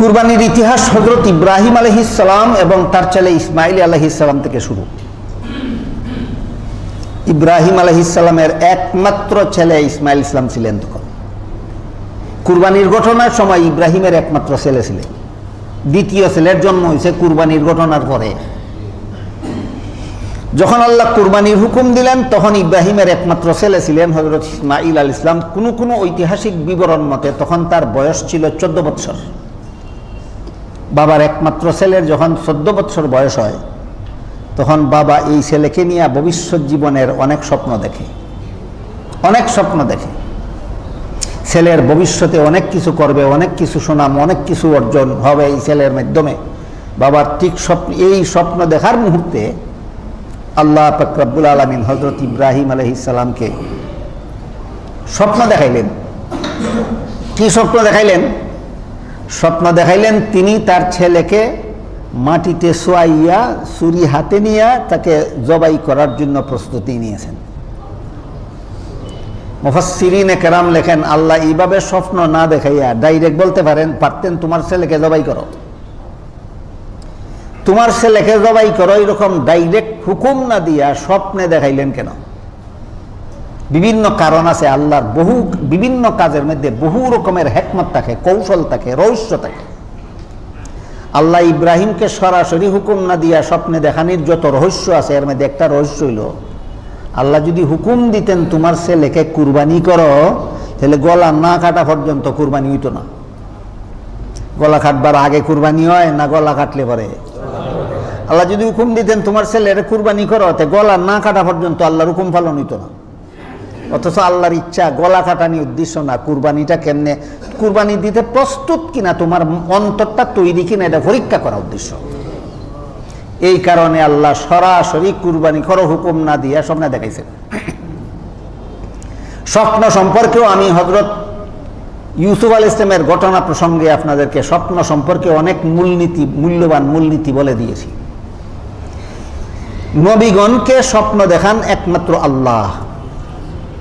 কুরবানির ইতিহাস হযরত ইব্রাহিম আলাইহিস সালাম এবং তার ছেলে ইসমাইল আলাইহিস সালাম থেকে শুরু। ইব্রাহিম আলাইহিস সালামের একমাত্র ছেলে ইসমাইল ইসলাম ছিলেন। তখন কুরবানির ঘটনার সময় ইব্রাহিমের একমাত্র ছেলে ছিলেন। দ্বিতীয় ছেলের জন্ম হয়েছে কুরবানির ঘটনার পরে। যখন আল্লাহ কুরবানির হুকুম দিলেন তখন ইব্রাহিমের একমাত্র ছেলে ছিলেন হযরত ইসমাইল আলাইহিস সালাম। কোনো ঐতিহাসিক বিবরণ মতে তখন তার বয়স ছিল 14 বছর। বাবার একমাত্র ছেলের যখন 14 বছর বয়স হয় তখন বাবা এই ছেলেকে নিয়ে ভবিষ্যৎ জীবনের অনেক স্বপ্ন দেখে। ছেলের ভবিষ্যতে অনেক কিছু করবে, অনেক কিছু সুনাম, অনেক কিছু অর্জন হবে এই ছেলের মাধ্যমে। বাবার ঠিক এই স্বপ্ন দেখার মুহূর্তে আল্লাহ পাক রব্বুল আলামিন হযরত ইব্রাহিম আলাইহিস সালামকে স্বপ্ন দেখাইলেন। কি স্বপ্ন দেখাইলেন? স্বপ্ন দেখাইলেন তিনি তার ছেলেকে মাটিতে শোয়াইয়া ছুরি হাতে নিয়ে তাকে জবাই করার জন্য প্রস্তুতি নিয়েছেন। মুফাসসিরিনে কেরাম লেখেন আল্লাহ এইভাবে স্বপ্ন না দেখাইয়া ডাইরেক্ট বলতে পারতেন তোমার ছেলেকে জবাই করো, তোমার ছেলেকে জবাই করো, এরকম ডাইরেক্ট হুকুম না দিয়া স্বপ্নে দেখাইলেন কেন? বিভিন্ন কারণ আছে। আল্লাহর বিভিন্ন কাজের মধ্যে বহু রকমের হিকমত থাকে, কৌশল থাকে, রহস্য থাকে। আল্লাহ ইব্রাহিমকে সরাসরি হুকুম না দিয়া স্বপ্নে দেখানির যত রহস্য আছে এর মধ্যে একটা রহস্য হইল আল্লাহ যদি হুকুম দিতেন তোমার ছেলেকে কুরবানি করো তাহলে গলা না কাটা পর্যন্ত কুরবানি হইতো না। গলা কাটবার আগে কুরবানি হয় না গলা কাটলে পরে? আল্লাহ যদি হুকুম দিতেন তোমার ছেলের কুরবানি করো তে গলা না কাটা পর্যন্ত আল্লাহর হুকুম পালন হইতো না। অথচ আল্লাহর ইচ্ছা গলা কাটানি উদ্দেশ্য না, কুরবানিটা কেমনে কুরবানি দিতে প্রস্তুত কিনা, তোমার অন্তরটা তৈরি কিনা এটা পরীক্ষা করা উদ্দেশ্য। এই কারণে আল্লাহ সরাসরি কুরবানি করো হুকুম না দিয়া স্বপ্ন দেখাইছেন। স্বপ্ন সম্পর্কেও আমি হযরত ইউসুফ আলাইহিস সালামের ঘটনা প্রসঙ্গে আপনাদেরকে স্বপ্ন সম্পর্কে অনেক মূল্যবান মূলনীতি বলে দিয়েছি। নবীগণকে স্বপ্ন দেখান একমাত্র আল্লাহ।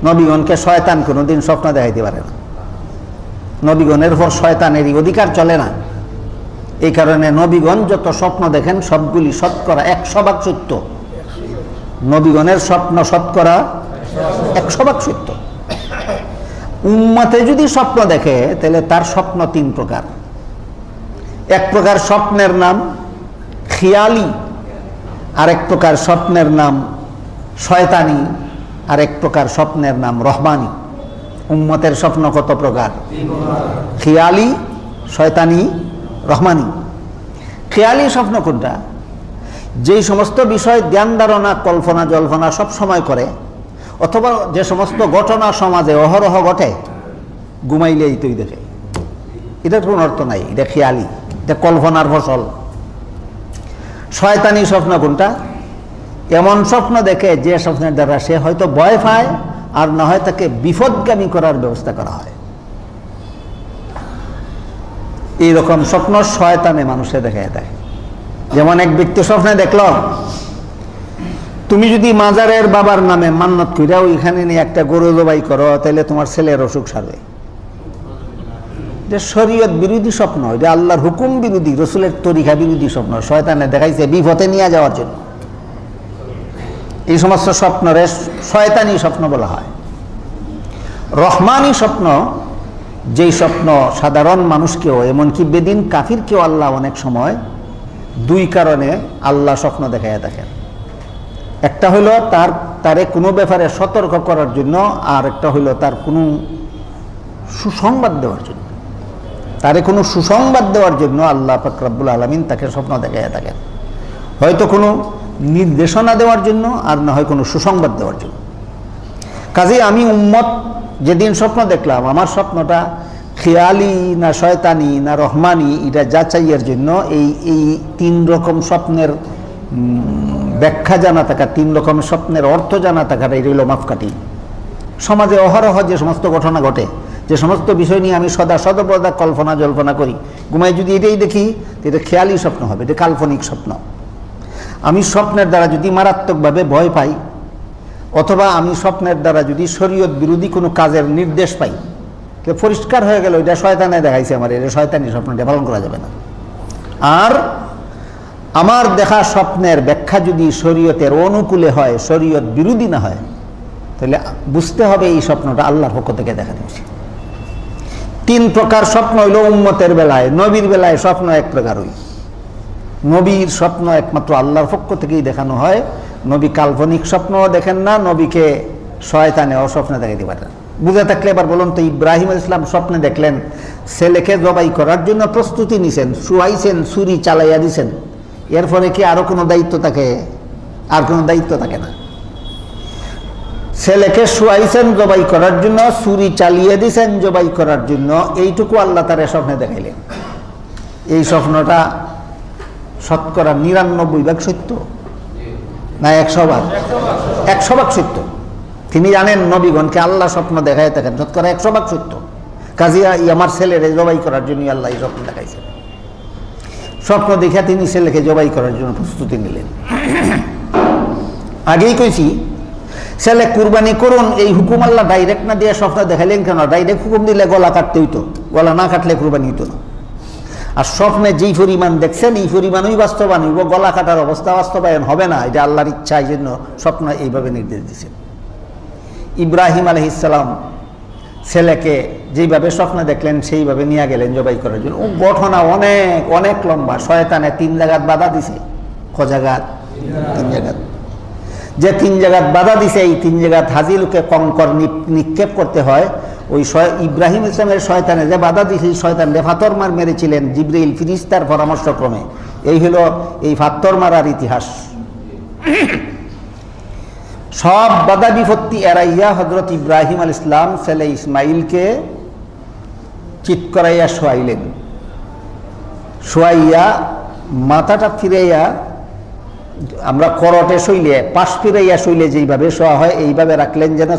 নবীগণকে শয়তান কোনোদিন স্বপ্ন দেখাইতে পারে না। নবীগণের উপর শয়তানেরই অধিকার চলে না। এই কারণে নবীগণ যত স্বপ্ন দেখেন সবগুলি শতকরা 100% সত্য। নবীগণের স্বপ্ন শতকরা 100% সত্য। উম্মতে যদি স্বপ্ন দেখে তাহলে তার স্বপ্ন 3 প্রকার। এক প্রকার স্বপ্নের নাম খিয়ালি, আরেক প্রকার স্বপ্নের নাম শয়তানি, আরেক প্রকার স্বপ্নের নাম রহমানি। উম্মতের স্বপ্ন কত প্রকার? খিয়ালি, শয়তানি, রহমানি। খেয়ালি স্বপ্ন কোনটা? যেই সমস্ত বিষয় ধ্যান ধারণা কল্পনা জল্পনা সব সময় করে, অথবা যে সমস্ত ঘটনা সমাজে অহরহ ঘটে ঘুমাইলেই তুই দেখে, এটার কোনো অর্থ নাই, এটা খেয়ালি, এটা কল্পনার ফসল। শয়তানি স্বপ্ন কোনটা? এমন স্বপ্ন দেখে যে স্বপ্নের দ্বারা সে হয়তো ভয় পায় আর না হয় তাকে বিপদগামী করার ব্যবস্থা করা হয়। এইরকম স্বপ্ন শয়তানে মানুষে দেখায় দেয়। যেমন এক ব্যক্তি স্বপ্নে দেখল তুমি যদি মাজারের বাবার নামে মান্নত কইরা ওইখানে নিয়ে একটা গরু জবাই করো তাহলে তোমার ছেলের অসুখ সারবে। এটা শরীয়ত বিরোধী স্বপ্ন, এটা আল্লাহর হুকুম বিরোধী, রসুলের তরিকা বিরোধী স্বপ্ন। শয়তানে দেখাইছে বিপদে নিয়ে যাওয়ার জন্য। এই সমস্ত স্বপ্নরে শয়তানি স্বপ্ন বলা হয়। রহমানি স্বপ্ন, যেই স্বপ্ন সাধারণ মানুষকেও এমনকি বেদিন কাফিরকেও আল্লাহ অনেক সময় 2 কারণে আল্লাহ স্বপ্ন দেখাইয়া দেখেন। একটা হইল তারে কোনো ব্যাপারে সতর্ক করার জন্য, আর একটা হইল তার কোনো সুসংবাদ দেওয়ার জন্য। তারে কোনো সুসংবাদ দেওয়ার জন্য আল্লাহ পাক রব্বুল আলামিন তাকে স্বপ্ন দেখাইয়া দেখেন। হয়তো কোনো নির্দেশনা দেওয়ার জন্য, আর না হয় কোনো সুসংবাদ দেওয়ার জন্য। কাজেই আমি উম্মত যেদিন স্বপ্ন দেখলাম আমার স্বপ্নটা খেয়ালি না শয়তানি না রহমানি, এটা যাচাইয়ের জন্য এই 3 রকম স্বপ্নের ব্যাখ্যা জানা থাকা, 3 রকমের স্বপ্নের অর্থ জানা থাকাটা এটা হইল মাপকাঠি। সমাজে অহরহ যে সমস্ত ঘটনা ঘটে, যে সমস্ত বিষয় নিয়ে আমি সদা কল্পনা জল্পনা করি, ঘুমাই যদি এটাই দেখি এটা খেয়ালি স্বপ্ন হবে, এটা কাল্পনিক স্বপ্ন। আমি স্বপ্নের দ্বারা যদি মারাত্মকভাবে ভয় পাই, অথবা আমি স্বপ্নের দ্বারা যদি শরীয়ত বিরোধী কোনো কাজের নির্দেশ পাই, পরিষ্কার হয়ে গেল এটা শয়তানে দেখাইছে আমার, এটা শয়তানি স্বপ্ন, এটা পালন করা যাবে না। আর আমার দেখা স্বপ্নের ব্যাখ্যা যদি শরীয়তের অনুকূলে হয়, শরীয়ত বিরোধী না হয়, তাহলে বুঝতে হবে এই স্বপ্নটা আল্লাহর পক্ষ থেকে দেখা দিয়েছে। 3 প্রকার স্বপ্ন হইল উম্মতের বেলায়, নবীর বেলায় স্বপ্ন এক প্রকারই। নবীর স্বপ্ন একমাত্র আল্লাহর পক্ষ থেকেই দেখানো হয়। নবী কাল্পনিক স্বপ্নও দেখেন না, নবীকে শয়তানেও স্বপ্নে দেখাইতে পারে না। বুঝে থাকলে এবার বলুন তো, ইব্রাহিম আলাইহিস সালাম স্বপ্নে দেখলেন ছেলেকে জবাই করার জন্য প্রস্তুতি নিছেন, শুয়াইছেন, ছুরি চালাইয়া দিছেন, এরপরে কি আরো কোনো দায়িত্ব থাকে? আর কোনো দায়িত্ব থাকে না। ছেলেকে শুয়াইছেন জবাই করার জন্য, ছুরি চালিয়ে দিছেন জবাই করার জন্য, এইটুকু আল্লাহ তার স্বপ্নে দেখাইলেন। এই স্বপ্নটা শতকরা 99% সত্য না 100%? 100% সত্য। তিনি জানেন নবীগণকে আল্লাহ স্বপ্ন দেখায় থাকেন, শতকরা 100% সত্য। কাজিয়া আমার ছেলেরে জবাই করার জন্য আল্লাহ এই স্বপ্ন দেখাইছেন। স্বপ্ন দেখে তিনি ছেলেকে জবাই করার জন্য প্রস্তুতি নিলেন। আগেই কইছি ছেলে কুরবানি করুন, এই হুকুম আল্লাহ ডাইরেক্ট না দিয়ে স্বপ্ন দেখাইলেন কেন? ডাইরেক্ট হুকুম দিলে গলা কাটতে হইতো, গলা না কাটলে কুরবানি হইতো না। আর স্বপ্নে যেই পরিমাণ দেখছেন এই পরিমাণই বাস্তবায়ন হইব, গলা কাটার অবস্থা বাস্তবায়ন হবে না। এটা আল্লাহর ইচ্ছা, এই জন্য স্বপ্ন এইভাবে নির্দেশ দিয়েছেন। ইব্রাহিম আলাইহিস সালাম ছেলেকে যেইভাবে স্বপ্নে দেখলেন সেইভাবে নিয়ে গেলেন জবাই করার জন্য। ও ঘটনা অনেক অনেক লম্বা। শয়তানে 3 জায়গাত বাধা দিছে। ক জায়গাত? 3 জায়গাত। যে 3 জায়গাত বাধা দিছে, এই 3 জায়গাত হাজিলুকে কঙ্কর নিক্ষেপ করতে হয়। ওই ইব্রাহিম ইসলামের শয়তানে যে বাধা দিয়েছে, শয়তানরে ফাতর মার মেরেছিলেন জিবরাইল ফিরিস্তার পরামর্শক্রমে। এই হলো এই ফাতর মারার ইতিহাস। সব বাধা বিপত্তি এড়াইয়া হযরত ইব্রাহিম আলাইহিস সালাম ছেলে ইসমাইলকে চিৎ করাইয়া শোয়াইলেন। শোয়াইয়া মাথাটা ফিরাইয়া, আমরা করটে শৈলে পাশ ফিরাইয়া শৈলে যেইভাবে শোয়া হয় এইভাবে রাখলেন, যেন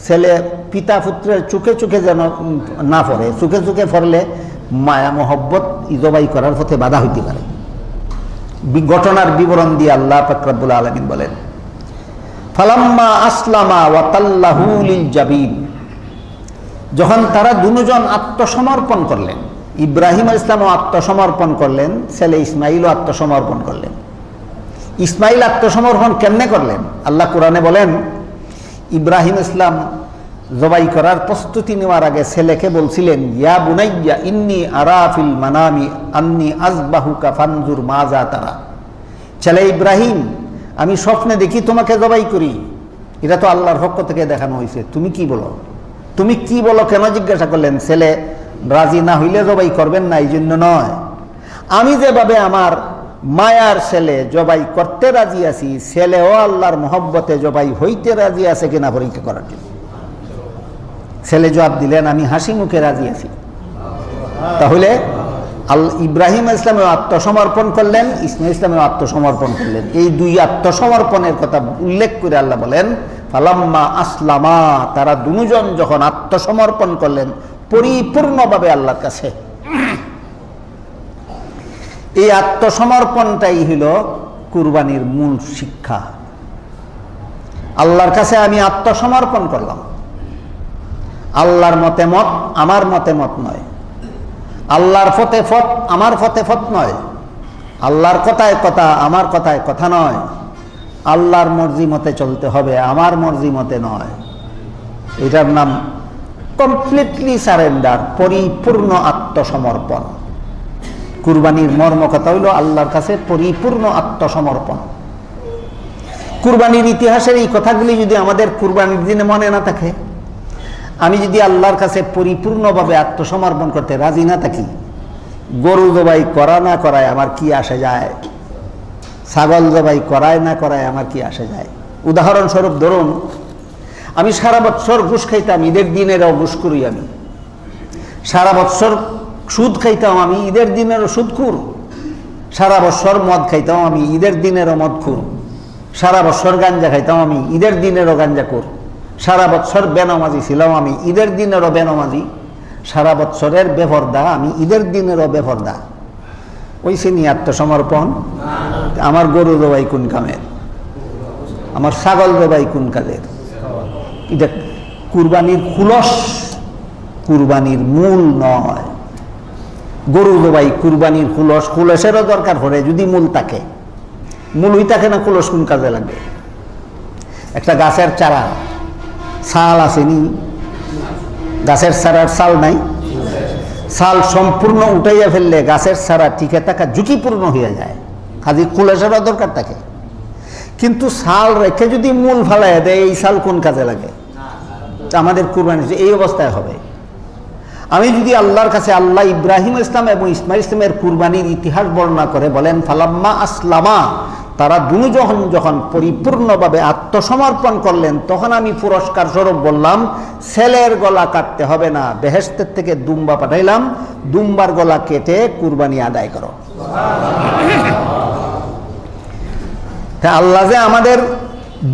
ছেলে পিতা পুত্রের চোখে চোখে যেন না পড়ে। চোখে চোখে পড়লে মায়া মোহব্বত জবাই করার পথে বাধা হইতে পারে। ঘটনার বিবরণ দিয়ে আল্লাহ পাক রব্বুল আলামিন বলেন, ফালাম্মা আসলামা ওয়া তাল্লাহু লিল জাবিন, যখন তারা দুজন আত্মসমর্পণ করলেন, ইব্রাহিম আলাইহিস সালামও আত্মসমর্পণ করলেন, ছেলে ইসমাইলও আত্মসমর্পণ করলেন। ইসমাইল আত্মসমর্পণ কেমনে করলেন? আল্লাহ কোরআনে বলেন, ইব্রাহিম ইসলাম জবাই করার প্রস্তুতি নেওয়ার আগে ছেলেকে বলছিলেন, ইয়া বুনাইয়া ইন্নী আরা ফিল মানামি আন্নী আযবাহুকা ফানজুর মাজা তারা। ছেলে ইব্রাহিম, আমি স্বপ্নে দেখি তোমাকে জবাই করি। এটা তো আল্লাহর পক্ষ থেকে দেখানো হয়েছে, তুমি কি বলো? তুমি কি বলো কেন জিজ্ঞাসা করলেন? ছেলে রাজি না হইলে জবাই করবেন না এই জন্য নয়, আমি যেভাবে আমার মায়ার ছেলে জবাই করতে রাজি আছি, ছেলেও আল্লাহর মহব্বতে জবাই হইতে রাজি আছে কিনা পরীক্ষা করার জন্য। ছেলে জবাব দিলেন, আমি হাসি মুখে রাজি আছি। তাহলে ইব্রাহিম ইসলামেও আত্মসমর্পণ করলেন, ইসমাইল ইসলামেও আত্মসমর্পণ করলেন। এই 2 আত্মসমর্পণের কথা উল্লেখ করে আল্লাহ বলেন, ফালাম্মা আসলামা, তারা দুজন যখন আত্মসমর্পণ করলেন পরিপূর্ণভাবে আল্লাহর কাছে। এই আত্মসমর্পণটাই হইল কুরবানির মূল শিক্ষা। আল্লাহর কাছে আমি আত্মসমর্পণ করলাম। আল্লাহর মতে মত আমার মতে মত নয়, আল্লাহর ফতে ফত আমার ফতে ফত নয়, আল্লাহর কথায় কথা আমার কথায় কথা নয়, আল্লাহর মর্জি মতে চলতে হবে, আমার মর্জি মতে নয়। এটার নাম কমপ্লিটলি সারেন্ডার, পরিপূর্ণ আত্মসমর্পণ। কুরবানির মর্ম কথা হইল আল্লাহর কাছে পরিপূর্ণ আত্মসমর্পণ। কুরবানির ইতিহাসের এই কথাগুলি যদি আমাদের কুরবানির দিনে মনে না থাকে, আমি যদি আল্লাহর কাছে পরিপূর্ণভাবে আত্মসমর্পণ করতে রাজি না থাকি, গরু জবাই করা না করায় আমার কি আসে যায়, ছাগল জবাই করায় না করায় আমার কি আসে যায়। উদাহরণস্বরূপ ধরুন, আমি সারা বৎসর ঘুষ খাইতাম, ঈদের দিনেরও ঘুষ করি। আমি সারা বৎসর সুদ খাইতাম, আমি ঈদের দিনেরও সুদখুর। সারা বৎসর মদ খাইতাম, আমি ঈদের দিনেরও মদখুর। সারা বৎসর গাঞ্জা খাইতাম, আমি ঈদের দিনেরও গাঞ্জাখুর। সারা বৎসর বেনামাজি ছিলাম, আমি ঈদের দিনেরও বেনামাজি। সারা বৎসরের বেপরদা, আমি ঈদের দিনেরও বেপরদা। ওই শ্রেণী আত্মসমর্পণ। আমার গরু জবাই কোন কামের, আমার ছাগল জবাই কোন কাজের? এটা কুরবানির খুলস, কুরবানির মূল নয়। গরু জবাই কুরবানির খুলসেরও দরকার পড়ে যদি মূল থাকে। মূলই থাকে না, খুলস কোন কাজে লাগে? একটা গাছের চারা ছাল আসেনি, গাছের চারার ছাল নাই, ছাল সম্পূর্ণ উঠাইয়া ফেললে গাছের চারা টিকে থাকা ঝুঁকিপূর্ণ হয়ে যায়, কাজে খুলসেরও দরকার থাকে। কিন্তু ছাল রেখে যদি মূল ফালাই দেয়, এই ছাল কোন কাজে লাগে? আমাদের কুরবানি এই অবস্থায় হবে। আমি যদি আল্লাহর কাছে, আল্লাহ ইব্রাহিম ইসলাম এবং ইসমাইল ইসলামের কুরবানির ইতিহাস বর্ণনা করে বলেন, ফালাম্মা আসলামা, তারা দুজন যখন পরিপূর্ণভাবে আত্মসমর্পণ করলেন, তখন আমি পুরস্কার স্বরূপ বললাম, ছেলের গলা কাটতে হবে না, বেহেশতের থেকে দুম্বা পাঠাইলাম, দুম্বার গলা কেটে কুরবানি আদায় করো। আল্লাহ যে আমাদের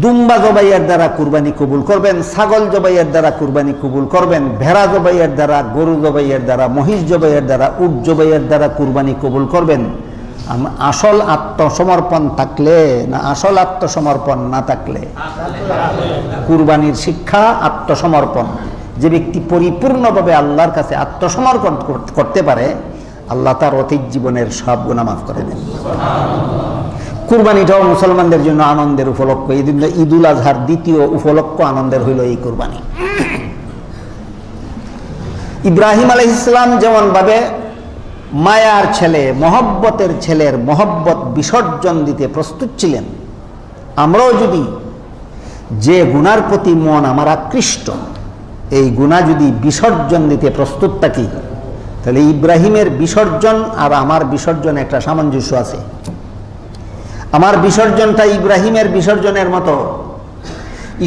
দুম্বা জবাইয়ের দ্বারা কুরবানি কবুল করবেন, ছাগল জবাইয়ের দ্বারা কুরবানি কবুল করবেন, ভেড়া জবাইয়ের দ্বারা, গরু জবাইয়ের দ্বারা, মহিষ জবাইয়ের দ্বারা, উট জবাইয়ের দ্বারা কুরবানি কবুল করবেন। আসল আত্মসমর্পণ থাকলে না আসল আত্মসমর্পণ না থাকলে? কুরবানির শিক্ষা আত্মসমর্পণ। যে ব্যক্তি পরিপূর্ণভাবে আল্লাহর কাছে আত্মসমর্পণ করতে পারে, আল্লাহ তার অতীত জীবনের সব গুনাহ মাফ করে দেন। কুরবানিটাও মুসলমানদের জন্য আনন্দের উপলক্ষ। এই দিন ঈদুল আজহার দ্বিতীয় উপলক্ষ আনন্দের হইল এই কুরবানি। ইব্রাহিম আলাইহিস সালাম যেমন ভাবে মায়ার ছেলে, মহব্বতের ছেলের মহব্বত বিসর্জন দিতে প্রস্তুত ছিলেন, আমরাও যদি যে গুনার প্রতি মন আমার আকৃষ্ট, এই গুনাহ যদি বিসর্জন দিতে প্রস্তুত থাকি, তাহলে ইব্রাহিমের বিসর্জন আর আমার বিসর্জনে একটা সামঞ্জস্য আছে। আমার বিসর্জনটা ইব্রাহিমের বিসর্জনের মতো।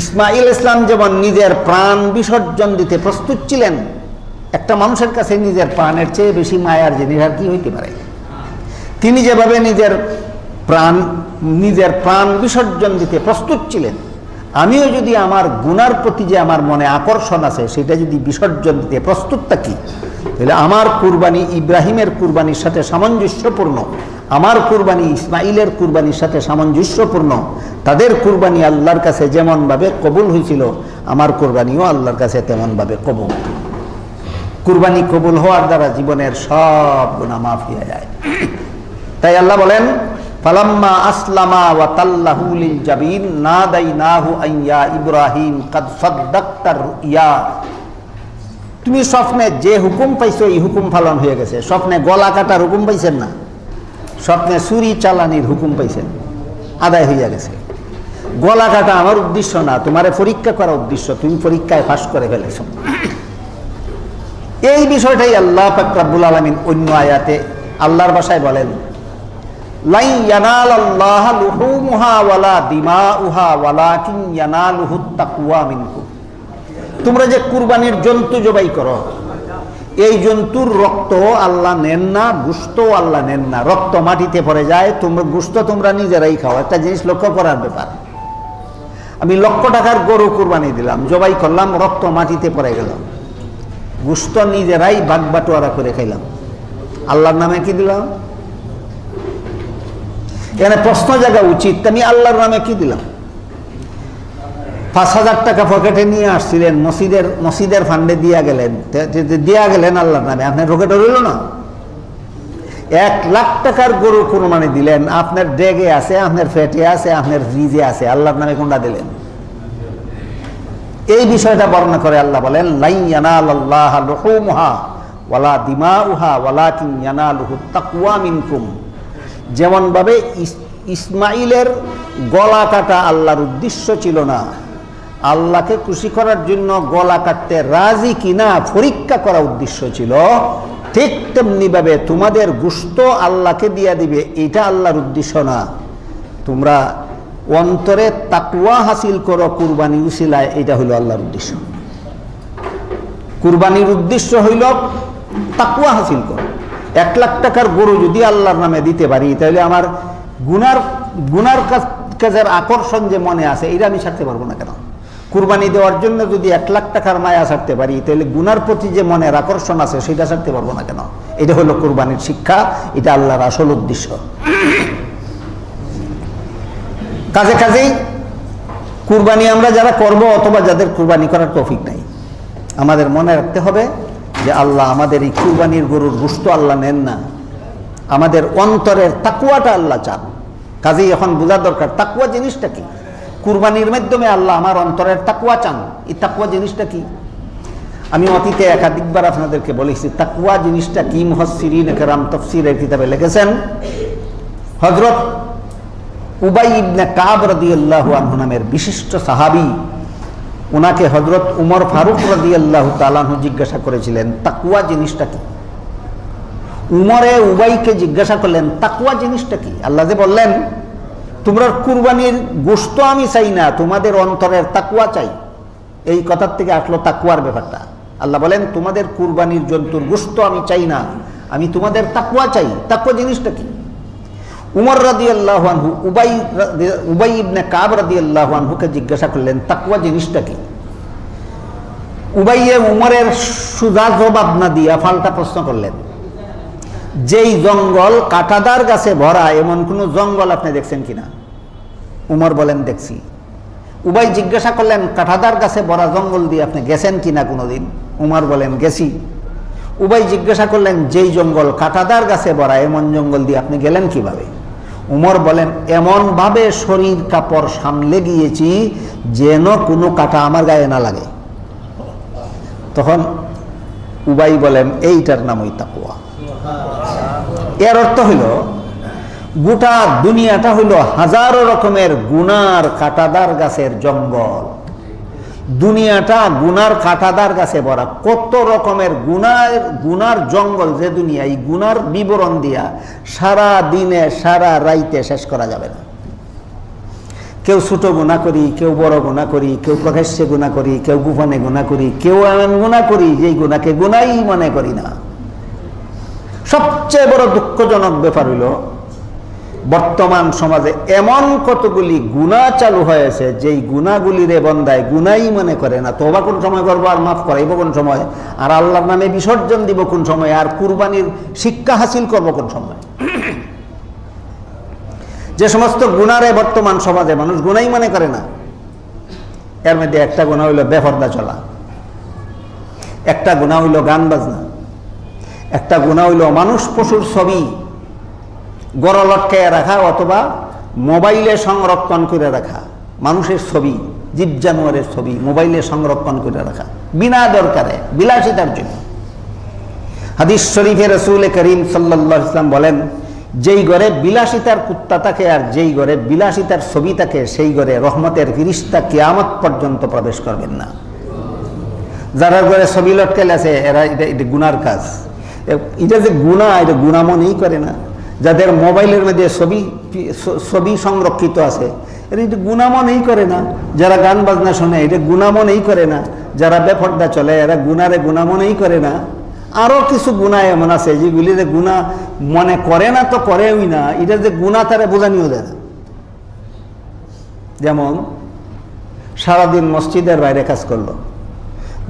ইসমাইল ইসলাম যেমন নিজের প্রাণ বিসর্জন দিতে প্রস্তুত ছিলেন, একটা মানুষের কাছে নিজের প্রাণের চেয়ে বেশি মায়ার জিনিস আর কি হইতে পারে? তিনি যেভাবে নিজের প্রাণ বিসর্জন দিতে প্রস্তুত ছিলেন, আমিও যদি আমার গুনার প্রতি যে আমার মনে আকর্ষণ আছে সেটা যদি বিসর্জন দিতে প্রস্তুত থাকি, তাহলে আমার কুরবানি ইব্রাহিমের কুরবানির সাথে সামঞ্জস্যপূর্ণ, আমার কুরবানি ইসমাইলের কুরবানির সাথে সামঞ্জস্যপূর্ণ। তাদের কুরবানি আল্লাহর কাছে যেমনভাবে কবুল হয়েছিল, আমার কুরবানিও আল্লাহর কাছে তেমনভাবে কবুল। কুরবানি কবুল হওয়ার দ্বারা জীবনের সব গুনাহ মাফ হয়ে যায়। তাই আল্লাহ বলেন, ফালাম্মা আসলামা ওয়া তাল্লাহু লিল জাবিন নাদাইনাহু আইয়া ইব্রাহিম কাদ সাদ্দাকতার রুইয়া। তুমি স্বপ্নে যে হুকুম পাইছো এই হুকুম পালন হয়ে গেছে। স্বপ্নে গলা কাটার হুকুম পাইছেন না, স্বপ্নে ছুরি চালানির হুকুম পাইছেন, আদায় হইয়া গেছে। গলা কাটা আমার উদ্দেশ্য না, তোমারে পরীক্ষা করার উদ্দেশ্য, তুমি পরীক্ষায় পাস করে ফেলেছো। এই বিষয়টাই আল্লাহ পাক রব্বুল আলামিন অন্য আয়াতে আল্লাহর ভাষায় বলেন, লাই ইয়ানালাল্লাহ লুহুমুহা ওয়ালা দিমাউহা ওয়ালাকিন ইয়ানালুহুত তাকওয়া মিনকুম। তোমরা যে কুরবানির জন্তু জবাই করো, এই জন্তুর রক্ত আল্লাহ নেন না, গোশত আল্লাহ নেন না। রক্ত মাটিতে পড়ে যায়, তোমরা গোশত তোমরা নিজেরাই খাও। একটা জিনিস লক্ষ্য করার ব্যাপার, আমি লক্ষ টাকার গরু কুরবানি দিলাম, জবাই করলাম, রক্ত মাটিতে পড়ে গেল, গোশত নিজেরাই ভাগ বাটোয়ারা করে খাইলাম, আল্লাহর নামে কি দিলাম? এখানে প্রশ্ন জাগা উচিত, আমি আল্লাহর নামে কি দিলাম? 5,000 টাকা পকেটে নিয়ে আসছিলেন, মসজিদের ফান্ডে দিয়া গেলেন আল্লাহর নামে, আপনার পকেটে রইল না। 1 লাখ টাকার গরু কুরবানি দিলেন, আপনার ডেগে আছে, আপনার ফেটে আছে, আপনার ফ্রিজে আছে, আল্লাহর নামে কোনটা দিলেন? এই বিষয়টা বর্ণনা করে আল্লাহ বলেন, লাই ইয়ানালাল্লাহা লুহুমুহা ওয়ালা দিমাউহা ওয়ালাকিন ইয়ানালুহুত তাকওয়া মিনকুম। যেমন ভাবে ইসমাইলের গলা কাটা আল্লাহর উদ্দেশ্য ছিল না, আল্লাহকে খুশি করার জন্য গলা কাটতে রাজি কিনা পরীক্ষা করা উদ্দেশ্য ছিল, ঠিক তেমনি ভাবে তোমাদের গোশত আল্লাহকে দিয়া দিবে, এটা আল্লাহর উদ্দেশ্য না। তোমরা অন্তরে তাকওয়া হাসিল করো কুরবানি উসিলায়, এটা হইল আল্লাহর উদ্দেশ্য। কুরবানির উদ্দেশ্য হইল তাকওয়া হাসিল করো। 1 লাখ টাকার গরু যদি আল্লাহর নামে দিতে পারি, তাহলে আমার গুনার কাজের আকর্ষণ যে মনে আছে, এটা আমি ছাড়তে পারবো না কেন? কুরবানি দেওয়ার জন্য যদি 1 লাখ টাকার মায়া ছাড়তে পারি, তাহলে গুনার প্রতি যে মনের আকর্ষণ আছে সেটা ছাড়তে পারবো না কেন? এটা হলো কুরবানির শিক্ষা, এটা আল্লাহর আসল উদ্দেশ্য। কাজেই কুরবানি আমরা যারা করব অথবা যাদের কুরবানি করার তৌফিক নাই, আমাদের মনে রাখতে হবে যে আল্লাহ আমাদের এই কুরবানির গরুর গোশত আল্লাহ নেন না, আমাদের অন্তরের তাকওয়াটা আল্লাহ চান। কাজেই এখন বোঝা দরকার তাকওয়া জিনিসটা কি। কুরবানির মাধ্যমে আল্লাহ আমার অন্তরের তাকওয়া চান। এই তাকওয়া জিনিসটা কি? আমি অতীতে একাধিকবার আপনাদেরকে বলেছি তাকওয়া জিনিসটা কি। মুফাসসিরিন কেরাম তাফসীরের কিতাবে লিখেছেন, হযরত উবাই ইবনে কাব রাদিয়াল্লাহু আনহু নামের বিশিষ্ট সাহাবী, ওনাকে হযরত উমর ফারুক রাদিয়াল্লাহু তাআলা আনহু জিজ্ঞাসা করেছিলেন তাকওয়া জিনিসটা কি। উমরে উবাইকে জিজ্ঞাসা করলেন তাকওয়া জিনিসটা কি। আল্লাহ যে বললেন তোমরা কুরবানির গোশত আমি চাই না, তোমাদের অন্তরের তাকওয়া চাই, এই কথার থেকে আসলো তাকওয়ার ব্যাপারটা। আল্লাহ বলেন তোমাদের কুরবানির জন্তুর গোশত আমি চাই না, আমি তোমাদের তাকওয়া চাই। তাকওয়া জিনিসটা কি? উমর রাদিয়াল্লাহু আনহু উবাই ইবনে কাব রাদিয়াল্লাহু আনহুকে জিজ্ঞাসা করলেন তাকওয়া জিনিসটা কি। উবাইয়ে উমরের সুজা জবাব না দিয়া পাল্টা প্রশ্ন করলেন, যেই জঙ্গল কাঁটাদার গাছে ভরা এমন কোন জঙ্গল আপনি দেখছেন কিনা? উমর বলেন দেখছি। উবাই জিজ্ঞাসা করলেন কাঁটাদার গাছে ভরা জঙ্গল দিয়ে আপনি গেছেন কিনা কোনোদিন? উমর বলেন গেছি। উবাই জিজ্ঞাসা করলেন যেই জঙ্গল কাঁটাদার গাছে ভরা এমন জঙ্গল দিয়ে আপনি গেলেন কিভাবে? উমর বলেন এমন ভাবে শরীর কাপড় সামলে গিয়েছি যেন কোনো কাঁটা আমার গায়ে না লাগে। তখন উবাই বলেন এইটার নামই তাকওয়া। এর অর্থ হইল গোটা দুনিয়াটা হইল হাজারো রকমের গুনার কাঁটাদার গাছের জঙ্গল। দুনিয়াটা গুনার কাঁটাদার গাছে ভরা, কত রকমের গুনার জঙ্গল যে দুনিয়া, এই গুনার বিবরণ দিয়া সারা দিনে সারা রাইতে শেষ করা যাবে না। কেউ ছোট গুনাহ করি, কেউ বড় গুনাহ করি, কেউ প্রকাশ্যে গুনাহ করি, কেউ গোপনে গুনাহ করি, কেউ এমন গুনাহ করি যেই গুনাহকে গুনাহই মনে করি না। সবচেয়ে বড় দুঃখজনক ব্যাপার হইল বর্তমান সমাজে এমন কতগুলি গুনাহ চালু হয়েছে যেই গুনাহগুলিরে বন্দায় গুনাহই মনে করে না। তওবা কোন সময় করবো আর মাফ করাইব কোন সময়, আর আল্লাহর নামে বিসর্জন দিব কোন সময়, আর কুরবানির শিক্ষা হাসিল করব কোন সময়। যে সমস্ত গুনারে বর্তমান সমাজে মানুষ গুনাহই মনে করে না, এর মধ্যে একটা গুনাহ হইল বেপরদা চলা, একটা গুনাহ হইল গান বাজনা, একটা গুনাহ হইল মানুষ পশুর ছবি গড় লটকায় রাখা অথবা মোবাইলে সংরক্ষণ করে রাখা। মানুষের ছবি, জীব জানোয়ারের ছবি মোবাইলে সংরক্ষণ করে রাখা বিনা দরকারে বিলাসিতার জন্য। হাদিস শরীফে রাসূল করিম সাল্লাল্লাহু আলাইহি ওয়াসাল্লাম বলেন যেই ঘরে বিলাসিতার কুত্তা থাকে আর যেই ঘরে বিলাসিতার ছবি থাকে সেই ঘরে রহমতের ফেরেশতা কিয়ামত পর্যন্ত প্রবেশ করবেন না। যারা ঘরে ছবি লটকাইলে আছে এরা এটা গুনার কাজ। এটা যে গুনাহ, এটা গুনাহ মনেই করে না। যাদের মোবাইলের মধ্যে ছবি সংরক্ষিত আছে এরা এটা গুনাহ মনেই করে না। যারা গান বাজনা শোনে এটা গুনাহ মনেই করে না। যারা বেপরদা চলে এরা গুনারে গুনাহ মনেই করে না। আরো কিছু গুনাহ এমন আছে যেগুলি যে গুনাহ মনে করে না তো করেই না, এটা যে গুনাহ তারা বোঝানিও দেয় না। যেমন সারাদিন মসজিদের বাইরে কাজ করলো,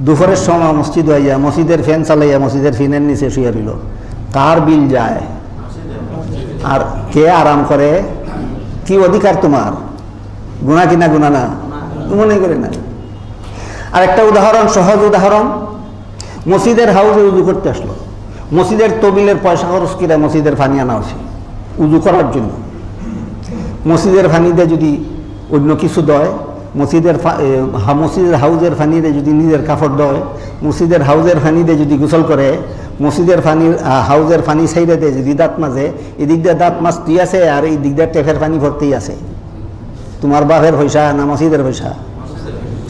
দুপুরের সময় মসজিদ হইয়া মসজিদের ফ্যান চালাইয়া মসজিদের ফ্যানের নিচে শুয়ে রইল, কার বিল যায় আর কে আরাম করে? কি অধিকার তোমার? গুনাহ কিনা গুনাহ না? মনে করে না। আর একটা উদাহরণ, সহজ উদাহরণ, মসজিদের হাউজে উজু করতে আসলো, মসজিদের তবিলের পয়সা খরচ করে মসজিদের পানি আনা হয়েছে উজু করার জন্য। মসজিদের পানিতে যদি অন্য কিছু দেয়, মসজিদের হাউজের পানিতে যদি নিজের কাপড় দেয়, মসজিদের হাউজের পানিতে যদি গোসল করে, মসজিদের পানির হাউজের পানি সাইডে যদি দাঁত মাজে, এদিক দিয়ে দাঁত মাজতেই আছে আর এই দিক দিয়ে টেপের পানি ভরতেই আছে। তোমার বাপের পয়সা না মসজিদের পয়সা?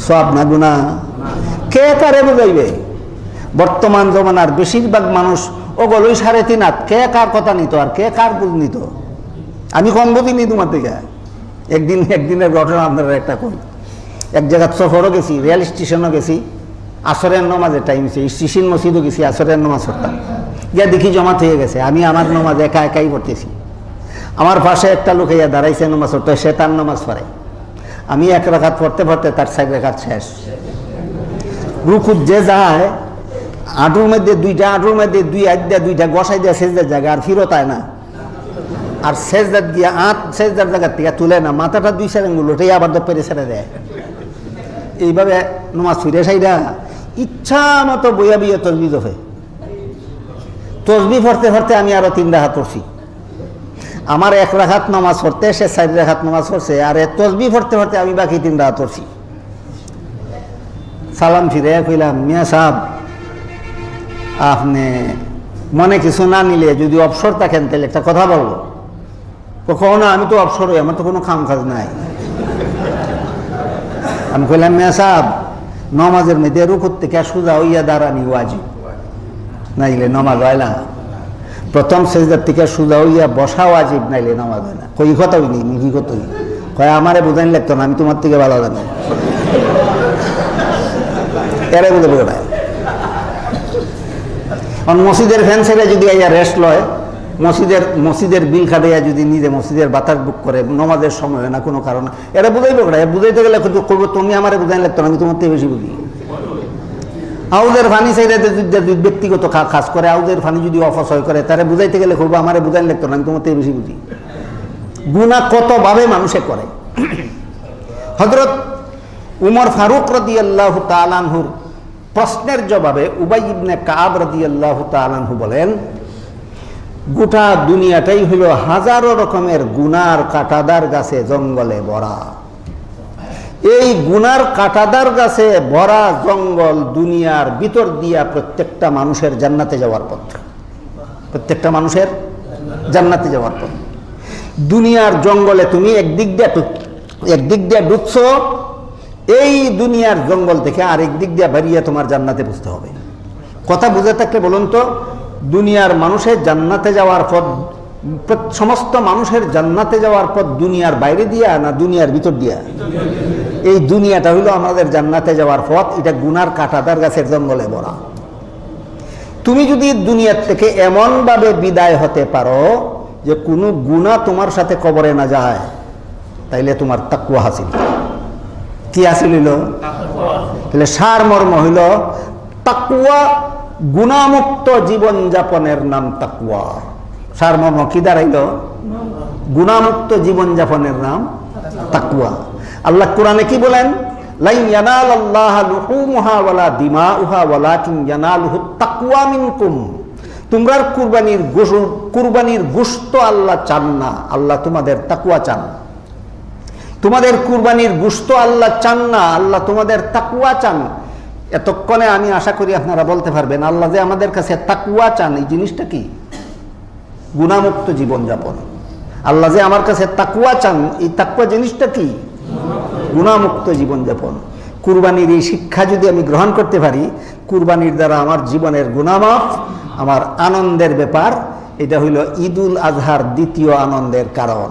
সব না গুনাহ? কে কারে বুঝাইবে? বর্তমান জমানার বেশিরভাগ মানুষ ওগুলোই 3.5 হাত, কে কার কথা নিত আর কে কার বুঝ নিত? আমি কম বুঝিনি তোমার থেকে। একদিনের ঘটনা আপনারা একটা করি। এক জায়গায় সফরও গেছি, রেল স্টেশনও গেছি, আসরের নামাজের টাইম হয়েছে, স্টেশন মসজিদও গেছি, আসরের নামাজ পড়তাম, গিয়ে দেখি জমাত হয়ে গেছে। আমি আমার নামাজ একা একাই পড়তেছি, আমার পাশে একটা লোক ইয়া দাঁড়াইছে নামাজ পড়তে, সে তার নামাজ পড়ে। আমি 1 রাকাত পড়তে পড়তে তার 4 রাকাত শেষ। রুকুত যে যায় আঁটুর মধ্যে দুই আড্ডা দুইটা গসাই দেওয়া সেজদার জায়গা আর ফিরত আয় না, আর সেজদার গিয়া সেজদার জায়গার থেকে তুলে না, মাথাটা 2 আঙ্গুল ওঠে আবার পেরে ছেড়ে দেয়। এইভাবে নামাজ ফিরে সাইডা ইচ্ছা মতো বইয়া তসবিহ হয়, তসবি পড়তে পড়তে আমি আরো 3 রাকাত পড়ছি। আমার 1 রাকাত নামাজ পড়তে সে 4 রাকাত নামাজ পড়ছে, আর তসবি পড়তে পড়তে আমি বাকি 3 রাকাত পড়ছি। সালাম ফিরে কইলাম, মিয়া সাহেব আপনি মনে কিছু না নিলে যদি অবসর থাকেন তাহলে একটা কথা বলবো। কখনো না, আমি তো অবসর হই, আমার তো কোনো কাম কাজ নাই। আমি কইলাম, মিয়া সাহেব নমাজের মধ্যে রুকুর থেকে সোজা হইয়া দাঁড়ানি ওয়াজিব, নাইলে নমাজ হয় না। প্রথম সেজদার থেকে সোজা হইয়া বসা ওয়াজিব, নাইলে নমাজ হয় না। কই কথা হইনি, কি কথা হই, কয় আমারে বুঝাইন লাগতো না, আমি তোমার থেকে ভালো জানি। এরে বুঝে বেড়ায় মসজিদের ফ্যান ছেড়ে যদি আইয়া রেস্ট লয়, মসজিদের বিল খাটাইয়া যদি নিজে মসজিদের বাতাস বুক করে, নমাজের সময় না কোনো কারণে, এরা বুঝাইবে বেড়ায়। বুঝাইতে গেলে করবো, তুমি আমারে বুঝাইন লাগতো না, আমি তোমার থেকে বেশি বুঝি। আউজের ফানি চাইলে ব্যক্তিগত কাজ করে, আউজের ফানি যদি অপচয় করে, তারা বুঝাইতে গেলে করবো আমারে বুঝাইন লাগতো না, আমি তোমার থেকে বেশি বুঝি। গুনাহ কতভাবে মানুষে করে। হযরত উমর ফারুক রাদিয়াল্লাহু তাআলা আনহুর প্রশ্নের জবাবে উবাই ইবনে কাব রাদিয়াল্লাহু তাআলা আনহু বলেন, গোটা দুনিয়াটাই হলো হাজারো রকমের গুনার কাঁটাদার গাছে জঙ্গলে ভরা। এই গুনার কাঁটাদার গাছে ভরা জঙ্গল দুনিয়ার ভিতর দিয়া প্রত্যেকটা মানুষের জান্নাতে যাওয়ার পথ, প্রত্যেকটা মানুষের জান্নাতে যাওয়ার পথ। দুনিয়ার জঙ্গলে তুমি একদিক দিয়ে ঢুকছো, এই দুনিয়ার জঙ্গল থেকে আরেক দিক দিয়ে বেরিয়ে তোমার জান্নাতে বুঝতে হবে। কথা বুঝে থাকলে বলুন তো, দুনিয়ার মানুষের জান্নাতে যাওয়ার পথ, সমস্ত মানুষের জান্নাতে যাওয়ার পথ দুনিয়ার বাইরে দিয়া না দুনিয়ার ভিতর দিয়া? এই দুনিয়াটা হইল আমাদের জান্নাতে যাওয়ার পথ। এটা গুনার কাঁটাদার গাছের জঙ্গলে ভরা। তুমি যদি দুনিয়ার থেকে এমন ভাবে বিদায় হতে পারো যে কোনো গুনাহ তোমার সাথে কবরে না যায়, তাইলে তোমার তাকওয়া হাসিল। কি হাসিল হইল? তাহলে সার মর্ম হইল তাকওয়া, গুনাহমুক্ত জীবন যাপনের নাম তাকওয়া। সার মর্ম কি দাঁড়াইল? গুনাহমুক্ত জীবন যাপনের নাম তাকওয়া। আল্লাহ কোরআনে কি বলেন? লা ইয়ানালাল্লাহা লুহুমুহা ওয়ালা দিমাউহা ওয়ালাকিন ইয়ানালুহুত তাকওয়া মিনকুম। তোমরা কুরবানির গোশত আল্লাহ চান না, আল্লাহ তোমাদের তাকওয়া চান। তোমাদের কুরবানির গোশত আল্লাহ চান না, আল্লাহ তোমাদের তাকওয়া চান। এতক্ষণে আমি আশা করি আপনারা বলতে পারবেন, আল্লাহ যে আমাদের কাছে তাকওয়া চান, এই জিনিসটা কি? গুনাহমুক্ত জীবনযাপন। আল্লাহ যে আমার কাছে তাকওয়া চান, এই তাকওয়া জিনিসটা কি? গুনাহমুক্ত জীবনযাপন। কুরবানির এই শিক্ষা যদি আমি গ্রহণ করতে পারি, কুরবানির দ্বারা আমার জীবনের গুনাহ মাফ, আমার আনন্দের ব্যাপার। এটা হইল ঈদুল আজহার দ্বিতীয় আনন্দের কারণ।